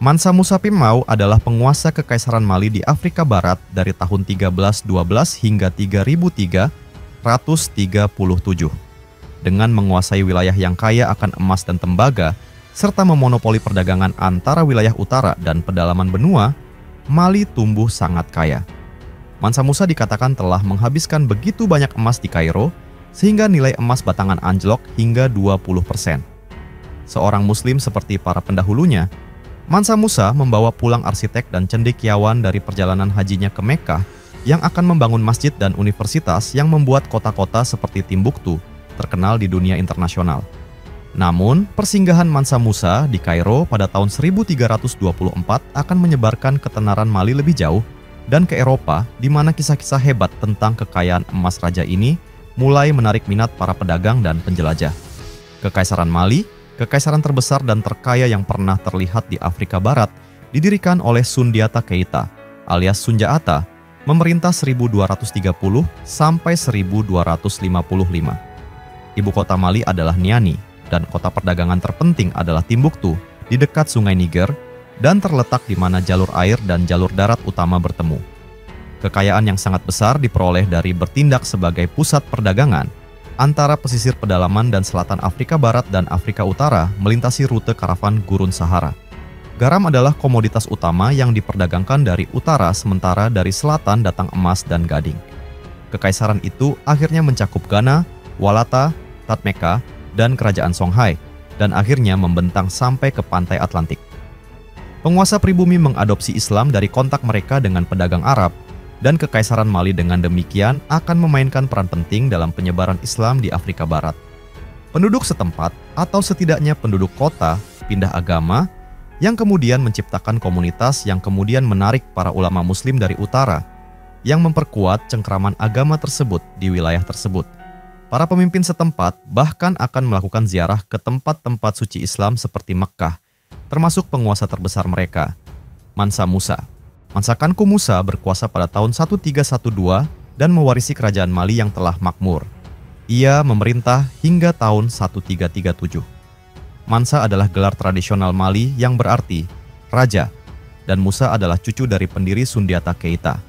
Mansa Musa Pimau adalah penguasa Kekaisaran Mali di Afrika Barat dari tahun 1312 hingga 3337. Dengan menguasai wilayah yang kaya akan emas dan tembaga, serta memonopoli perdagangan antara wilayah utara dan pedalaman benua, Mali tumbuh sangat kaya. Mansa Musa dikatakan telah menghabiskan begitu banyak emas di Kairo, sehingga nilai emas batangan anjlok hingga 20%. Seorang muslim seperti para pendahulunya, Mansa Musa membawa pulang arsitek dan cendekiawan dari perjalanan hajinya ke Mekkah yang akan membangun masjid dan universitas yang membuat kota-kota seperti Timbuktu terkenal di dunia internasional. Namun, persinggahan Mansa Musa di Kairo pada tahun 1324 akan menyebarkan ketenaran Mali lebih jauh dan ke Eropa, di mana kisah-kisah hebat tentang kekayaan emas raja ini mulai menarik minat para pedagang dan penjelajah. Kekaisaran Mali, kekaisaran terbesar dan terkaya yang pernah terlihat di Afrika Barat, didirikan oleh Sundiata Keita alias Sunjata, memerintah 1230 sampai 1255. Ibu kota Mali adalah Niani, dan kota perdagangan terpenting adalah Timbuktu di dekat Sungai Niger dan terletak di mana jalur air dan jalur darat utama bertemu. Kekayaan yang sangat besar diperoleh dari bertindak sebagai pusat perdagangan antara pesisir pedalaman dan selatan Afrika Barat dan Afrika Utara melintasi rute karavan gurun Sahara. Garam adalah komoditas utama yang diperdagangkan dari utara, sementara dari selatan datang emas dan gading. Kekaisaran itu akhirnya mencakup Ghana, Walata, Tatmeka, dan kerajaan Songhai, dan akhirnya membentang sampai ke pantai Atlantik. Penguasa pribumi mengadopsi Islam dari kontak mereka dengan pedagang Arab, dan Kekaisaran Mali dengan demikian akan memainkan peran penting dalam penyebaran Islam di Afrika Barat. Penduduk setempat, atau setidaknya penduduk kota, pindah agama, yang kemudian menciptakan komunitas yang kemudian menarik para ulama muslim dari utara, yang memperkuat cengkraman agama tersebut di wilayah tersebut. Para pemimpin setempat bahkan akan melakukan ziarah ke tempat-tempat suci Islam seperti Mekkah, termasuk penguasa terbesar mereka, Mansa Musa. Mansa Kanku Musa berkuasa pada tahun 1312 dan mewarisi kerajaan Mali yang telah makmur. Ia memerintah hingga tahun 1337. Mansa adalah gelar tradisional Mali yang berarti raja, dan Musa adalah cucu dari pendiri Sundiata Keita.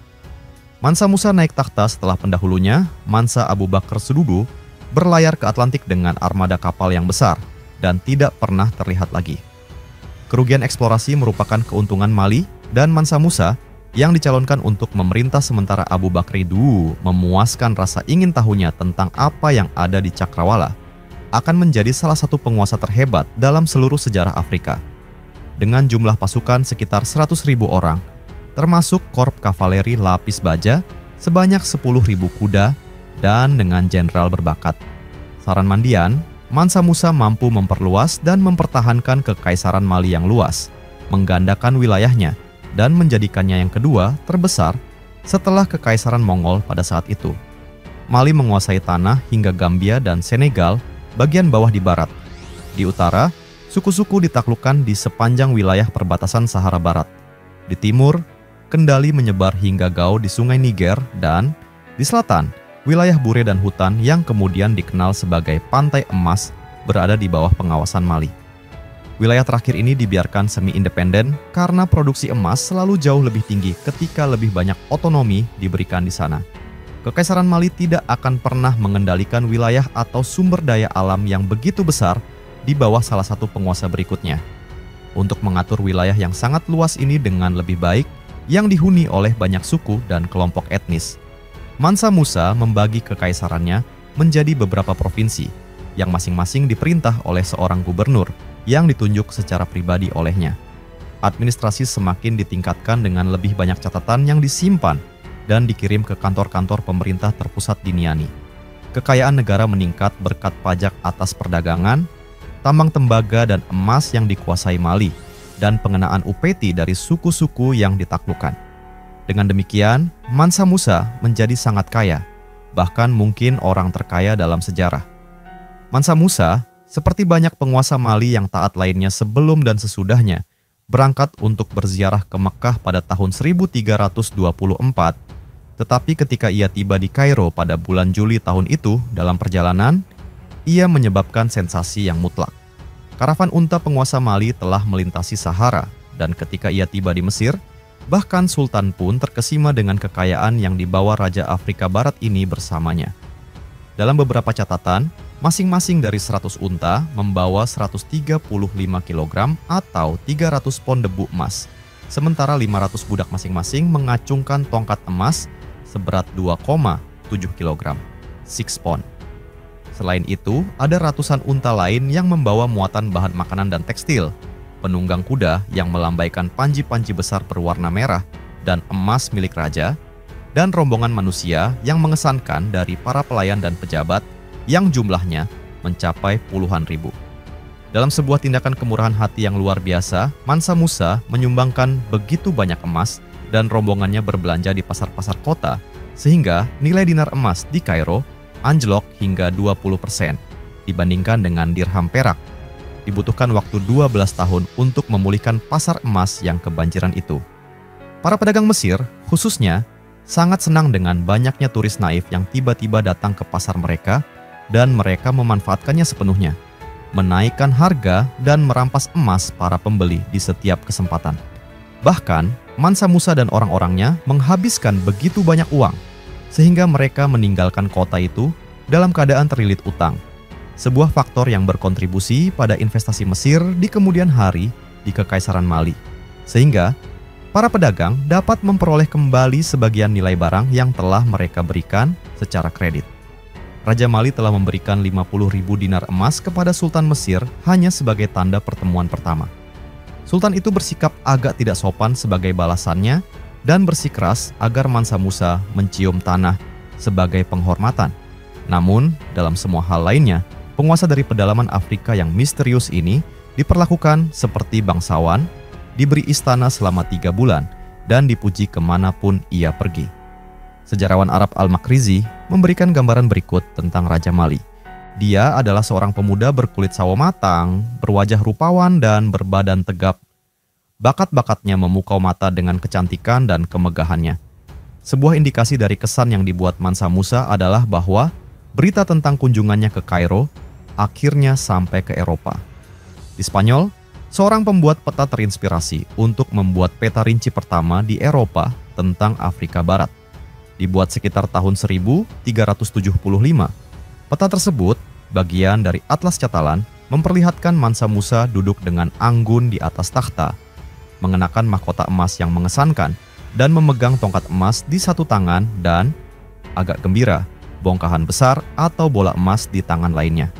Mansa Musa naik takhta setelah pendahulunya, Mansa Abu Bakar Sedudu, berlayar ke Atlantik dengan armada kapal yang besar dan tidak pernah terlihat lagi. Kerugian eksplorasi merupakan keuntungan Mali, dan Mansa Musa yang dicalonkan untuk memerintah sementara Abu Bakar Dudu memuaskan rasa ingin tahunya tentang apa yang ada di Cakrawala, akan menjadi salah satu penguasa terhebat dalam seluruh sejarah Afrika. Dengan jumlah pasukan sekitar 100.000 orang, termasuk korps kavaleri lapis baja sebanyak 10.000 kuda, dan dengan jenderal berbakat. Saran Mandian, Mansa Musa mampu memperluas dan mempertahankan Kekaisaran Mali yang luas, menggandakan wilayahnya, dan menjadikannya yang kedua terbesar setelah Kekaisaran Mongol pada saat itu. Mali menguasai tanah hingga Gambia dan Senegal bagian bawah di barat. Di utara, suku-suku ditaklukkan di sepanjang wilayah perbatasan Sahara Barat. Di timur, kendali menyebar hingga Gao di Sungai Niger, dan di selatan, wilayah Bure dan hutan yang kemudian dikenal sebagai Pantai Emas berada di bawah pengawasan Mali. Wilayah terakhir ini dibiarkan semi-independen karena produksi emas selalu jauh lebih tinggi ketika lebih banyak otonomi diberikan di sana. Kekaisaran Mali tidak akan pernah mengendalikan wilayah atau sumber daya alam yang begitu besar di bawah salah satu penguasa berikutnya. Untuk mengatur wilayah yang sangat luas ini dengan lebih baik, yang dihuni oleh banyak suku dan kelompok etnis, Mansa Musa membagi kekaisarannya menjadi beberapa provinsi, yang masing-masing diperintah oleh seorang gubernur yang ditunjuk secara pribadi olehnya. Administrasi semakin ditingkatkan dengan lebih banyak catatan yang disimpan dan dikirim ke kantor-kantor pemerintah terpusat di Niani. Kekayaan negara meningkat berkat pajak atas perdagangan, tambang tembaga dan emas yang dikuasai Mali, dan pengenaan upeti dari suku-suku yang ditaklukkan. Dengan demikian, Mansa Musa menjadi sangat kaya, bahkan mungkin orang terkaya dalam sejarah. Mansa Musa, seperti banyak penguasa Mali yang taat lainnya sebelum dan sesudahnya, berangkat untuk berziarah ke Mekkah pada tahun 1324, tetapi ketika ia tiba di Kairo pada bulan Juli tahun itu dalam perjalanan, ia menyebabkan sensasi yang mutlak. Karavan unta penguasa Mali telah melintasi Sahara dan ketika ia tiba di Mesir, bahkan Sultan pun terkesima dengan kekayaan yang dibawa Raja Afrika Barat ini bersamanya. Dalam beberapa catatan, masing-masing dari 100 unta membawa 135 kg atau 300 pon debu emas, sementara 500 budak masing-masing mengacungkan tongkat emas seberat 2,7 kg, 6 pon. Selain itu, ada ratusan unta lain yang membawa muatan bahan makanan dan tekstil, penunggang kuda yang melambaikan panji-panji besar berwarna merah dan emas milik raja, dan rombongan manusia yang mengesankan dari para pelayan dan pejabat yang jumlahnya mencapai puluhan ribu. Dalam sebuah tindakan kemurahan hati yang luar biasa, Mansa Musa menyumbangkan begitu banyak emas dan rombongannya berbelanja di pasar-pasar kota, sehingga nilai dinar emas di Kairo anjlok hingga 20% dibandingkan dengan dirham perak. Dibutuhkan waktu 12 tahun untuk memulihkan pasar emas yang kebanjiran itu. Para pedagang Mesir, khususnya, sangat senang dengan banyaknya turis naif yang tiba-tiba datang ke pasar mereka dan mereka memanfaatkannya sepenuhnya, menaikkan harga dan merampas emas para pembeli di setiap kesempatan. Bahkan, Mansa Musa dan orang-orangnya menghabiskan begitu banyak uang, sehingga mereka meninggalkan kota itu dalam keadaan terlilit utang. Sebuah faktor yang berkontribusi pada investasi Mesir di kemudian hari di Kekaisaran Mali. Sehingga, para pedagang dapat memperoleh kembali sebagian nilai barang yang telah mereka berikan secara kredit. Raja Mali telah memberikan 50.000 dinar emas kepada Sultan Mesir hanya sebagai tanda pertemuan pertama. Sultan itu bersikap agak tidak sopan sebagai balasannya dan bersikeras agar Mansa Musa mencium tanah sebagai penghormatan. Namun, dalam semua hal lainnya, penguasa dari pedalaman Afrika yang misterius ini diperlakukan seperti bangsawan, diberi istana selama 3 bulan, dan dipuji kemanapun ia pergi. Sejarawan Arab Al-Makrizi memberikan gambaran berikut tentang Raja Mali. Dia adalah seorang pemuda berkulit sawo matang, berwajah rupawan dan berbadan tegap. Bakat-bakatnya memukau mata dengan kecantikan dan kemegahannya. Sebuah indikasi dari kesan yang dibuat Mansa Musa adalah bahwa berita tentang kunjungannya ke Kairo akhirnya sampai ke Eropa. Di Spanyol, seorang pembuat peta terinspirasi untuk membuat peta rinci pertama di Eropa tentang Afrika Barat. Dibuat sekitar tahun 1375. Peta tersebut, bagian dari Atlas Catalan, memperlihatkan Mansa Musa duduk dengan anggun di atas takhta, mengenakan mahkota emas yang mengesankan, dan memegang tongkat emas di satu tangan dan, agak gembira, bongkahan besar atau bola emas di tangan lainnya.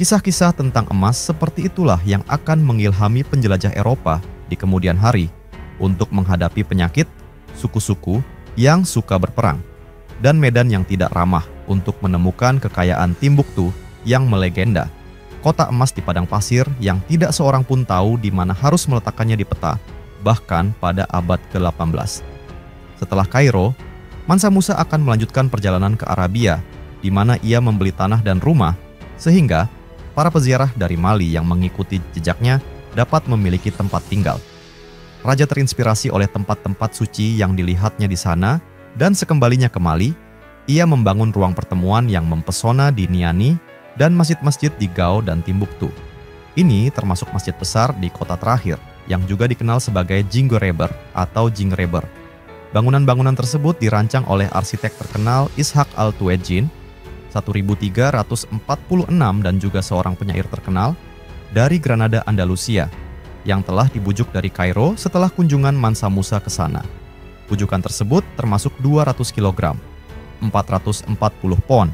Kisah-kisah tentang emas seperti itulah yang akan mengilhami penjelajah Eropa di kemudian hari untuk menghadapi penyakit, suku-suku yang suka berperang, dan medan yang tidak ramah untuk menemukan kekayaan Timbuktu yang melegenda, kota emas di padang pasir yang tidak seorang pun tahu di mana harus meletakkannya di peta, bahkan pada abad ke-18. Setelah Kairo, Mansa Musa akan melanjutkan perjalanan ke Arabia, di mana ia membeli tanah dan rumah, sehingga para peziarah dari Mali yang mengikuti jejaknya dapat memiliki tempat tinggal. Raja terinspirasi oleh tempat-tempat suci yang dilihatnya di sana, dan sekembalinya ke Mali, ia membangun ruang pertemuan yang mempesona di Niani dan masjid-masjid di Gao dan Timbuktu. Ini termasuk masjid besar di kota terakhir, yang juga dikenal sebagai Djinguereber atau Djingreber. Bangunan-bangunan tersebut dirancang oleh arsitek terkenal Ishaq Al-Tuwejin, 1346, dan juga seorang penyair terkenal dari Granada, Andalusia, yang telah dibujuk dari Kairo setelah kunjungan Mansa Musa ke sana. Bujukan tersebut termasuk 200 kg, 440 pon,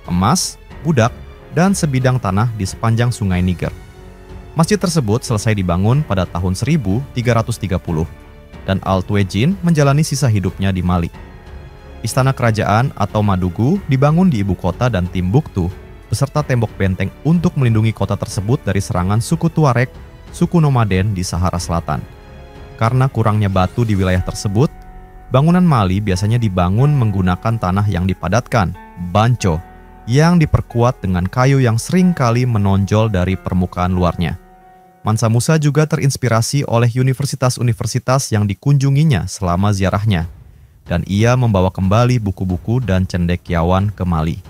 emas, budak, dan sebidang tanah di sepanjang sungai Niger. Masjid tersebut selesai dibangun pada tahun 1330, dan Al-Tuwejin menjalani sisa hidupnya di Mali. Istana kerajaan atau Madugu dibangun di ibu kota dan Timbuktu, beserta tembok benteng untuk melindungi kota tersebut dari serangan suku Tuareg, suku nomaden di Sahara Selatan. Karena kurangnya batu di wilayah tersebut, bangunan Mali biasanya dibangun menggunakan tanah yang dipadatkan, banco, yang diperkuat dengan kayu yang sering kali menonjol dari permukaan luarnya. Mansa Musa juga terinspirasi oleh universitas-universitas yang dikunjunginya selama ziarahnya, dan ia membawa kembali buku-buku dan cendekiawan ke Mali.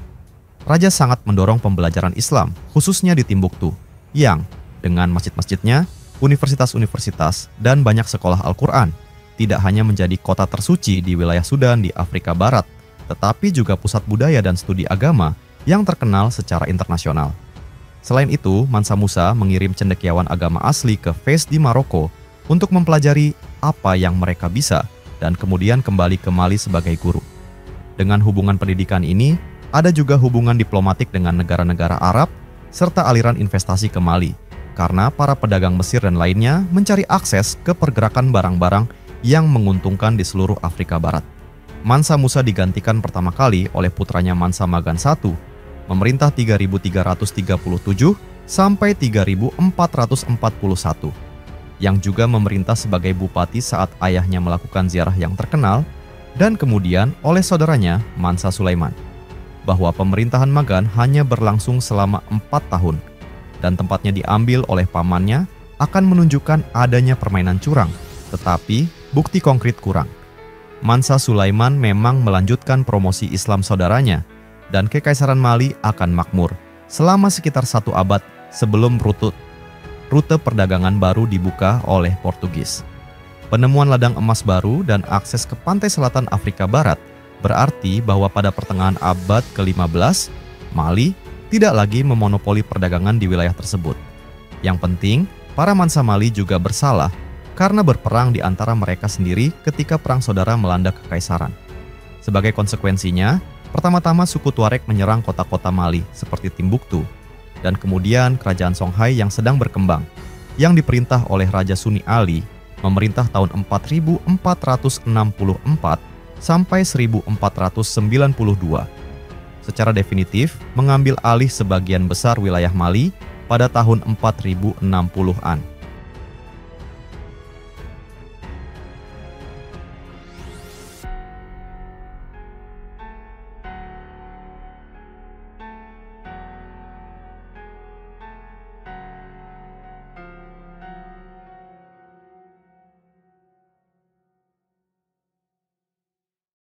Raja sangat mendorong pembelajaran Islam, khususnya di Timbuktu, yang dengan masjid-masjidnya universitas-universitas, dan banyak sekolah Al-Quran tidak hanya menjadi kota tersuci di wilayah Sudan di Afrika Barat, tetapi juga pusat budaya dan studi agama yang terkenal secara internasional. Selain itu, Mansa Musa mengirim cendekiawan agama asli ke Fez di Maroko untuk mempelajari apa yang mereka bisa dan kemudian kembali ke Mali sebagai guru. Dengan hubungan pendidikan ini, ada juga hubungan diplomatik dengan negara-negara Arab serta aliran investasi ke Mali, karena para pedagang Mesir dan lainnya mencari akses ke pergerakan barang-barang yang menguntungkan di seluruh Afrika Barat. Mansa Musa digantikan pertama kali oleh putranya Mansa Magan I, memerintah 3337 sampai 3441, yang juga memerintah sebagai bupati saat ayahnya melakukan ziarah yang terkenal, dan kemudian oleh saudaranya Mansa Sulaiman, bahwa pemerintahan Magan hanya berlangsung selama 4 tahun, dan tempatnya diambil oleh pamannya akan menunjukkan adanya permainan curang, tetapi bukti konkret kurang. Mansa Sulaiman memang melanjutkan promosi Islam saudaranya, dan Kekaisaran Mali akan makmur selama sekitar 1 abad sebelum rute perdagangan baru dibuka oleh Portugis. Penemuan ladang emas baru dan akses ke pantai selatan Afrika Barat berarti bahwa pada pertengahan abad ke-15, Mali tidak lagi memonopoli perdagangan di wilayah tersebut. Yang penting, para Mansa Mali juga bersalah karena berperang di antara mereka sendiri ketika perang saudara melanda kekaisaran. Sebagai konsekuensinya, pertama-tama suku Tuareg menyerang kota-kota Mali seperti Timbuktu, dan kemudian kerajaan Songhai yang sedang berkembang, yang diperintah oleh Raja Suni Ali, memerintah tahun 4464 sampai 1492. Secara definitif mengambil alih sebagian besar wilayah Mali pada tahun 4060-an.